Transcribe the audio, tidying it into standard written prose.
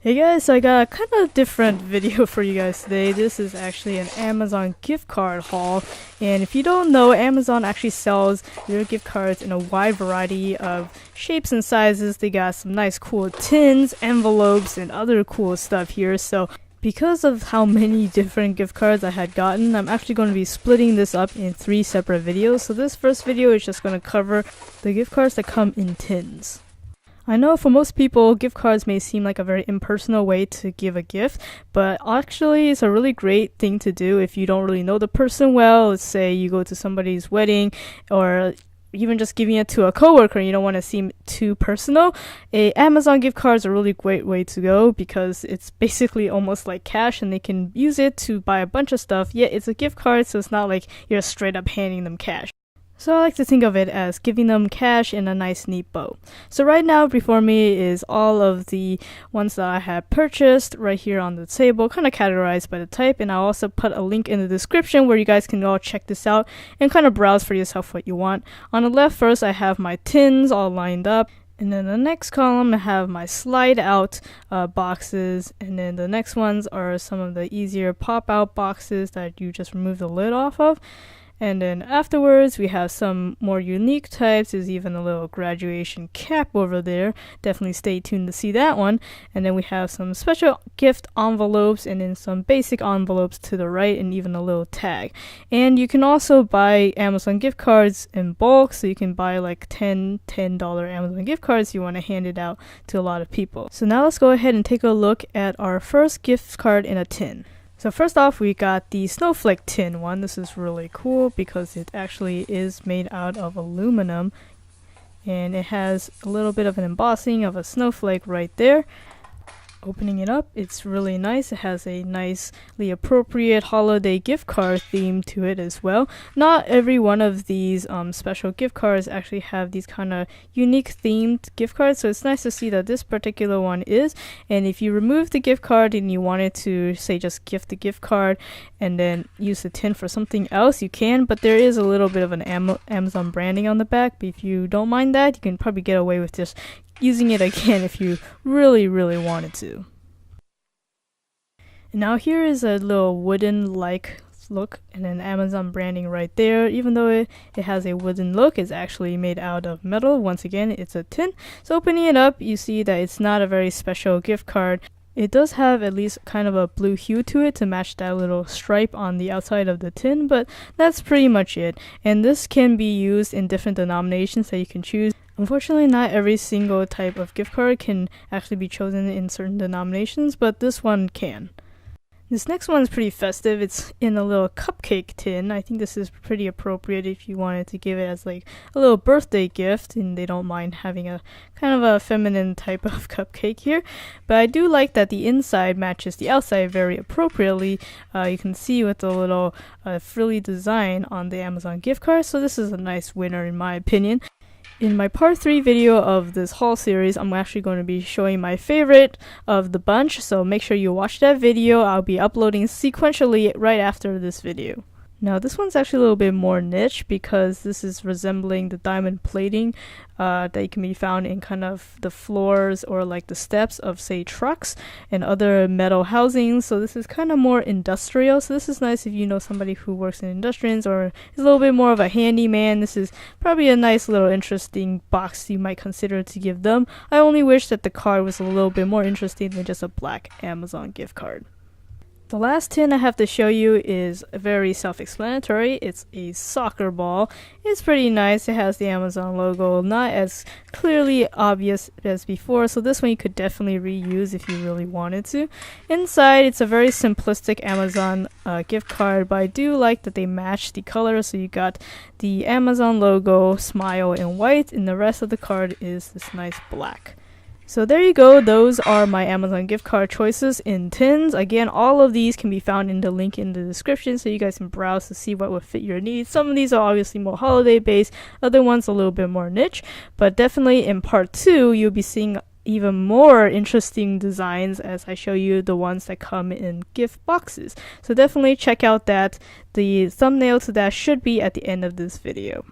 Hey guys, so I got a kind of different video for you guys today. This is actually an Amazon gift card haul, and if you don't know, Amazon actually sells their gift cards in a wide variety of shapes and sizes. They got some nice cool tins, envelopes, and other cool stuff here. So because of how many different gift cards I had gotten, I'm actually going to be splitting this up in 3 separate videos. So this first video is just going to cover the gift cards that come in tins. I know for most people, gift cards may seem like a very impersonal way to give a gift, but actually it's a really great thing to do if you don't really know the person well. Let's say you go to somebody's wedding, or even just giving it to a coworker and you don't want to seem too personal. Amazon gift card is a really great way to go because it's basically almost like cash and they can use it to buy a bunch of stuff, yet it's a gift card, so it's not like you're straight up handing them cash. So I like to think of it as giving them cash in a nice neat bow. So right now before me is all of the ones that I have purchased right here on the table, kind of categorized by the type, and I'll also put a link in the description where you guys can all check this out and kind of browse for yourself what you want. On the left first I have my tins all lined up, and then the next column I have my slide out boxes, and then the next ones are some of the easier pop out boxes that you just remove the lid off of. And then afterwards, we have some more unique types. There's even a little graduation cap over there. Definitely stay tuned to see that one. And then we have some special gift envelopes and then some basic envelopes to the right and even a little tag. And you can also buy Amazon gift cards in bulk. So you can buy like $10 Amazon gift cards. You want to hand it out to a lot of people. So now let's go ahead and take a look at our first gift card in a tin. So first off, we got the Snowflake tin one. This is really cool because it actually is made out of aluminum, and it has a little bit of an embossing of a snowflake right there. Opening it up, it's really nice. It has a nicely appropriate holiday gift card theme to it as well. Not every one of these special gift cards actually have these kind of unique themed gift cards, so it's nice to see that this particular one is. And if you remove the gift card and you wanted to say just gift the gift card and then use the tin for something else, you can, but there is a little bit of an Amazon branding on the back. But if you don't mind that, you can probably get away with just using it again if you really wanted to. And now here is a little wooden like look and an Amazon branding right there. Even though it has a wooden look, it's actually made out of metal. Once again, it's a tin. So opening it up, you see that it's not a very special gift card. It does have at least kind of a blue hue to it to match that little stripe on the outside of the tin, but that's pretty much it. And this can be used in different denominations that you can choose. Unfortunately, not every single type of gift card can actually be chosen in certain denominations, but this one can. This next one is pretty festive. It's in a little cupcake tin. I think this is pretty appropriate if you wanted to give it as like a little birthday gift, and they don't mind having a kind of a feminine type of cupcake here. But I do like that the inside matches the outside very appropriately. You can see with the little frilly design on the Amazon gift card, so this is a nice winner in my opinion. In my part 3 video of this haul series, I'm actually going to be showing my favorite of the bunch, so make sure you watch that video. I'll be uploading sequentially right after this video. Now this one's actually a little bit more niche because this is resembling the diamond plating that can be found in kind of the floors or like the steps of say trucks and other metal housings. So this is kind of more industrial, so this is nice if you know somebody who works in industrials or is a little bit more of a handyman. This is probably a nice little interesting box you might consider to give them. I only wish that the card was a little bit more interesting than just a black Amazon gift card. The last tin I have to show you is very self-explanatory. It's a soccer ball. It's pretty nice. It has the Amazon logo, not as clearly obvious as before, so this one you could definitely reuse if you really wanted to. Inside, it's a very simplistic Amazon gift card, but I do like that they match the color, so you got the Amazon logo, smile in white, and the rest of the card is this nice black. So there you go, those are my Amazon gift card choices in tins. Again, all of these can be found in the link in the description so you guys can browse to see what would fit your needs. Some of these are obviously more holiday based, other ones a little bit more niche, but definitely in part 2 you'll be seeing even more interesting designs as I show you the ones that come in gift boxes. So definitely check out that. The thumbnail to that should be at the end of this video.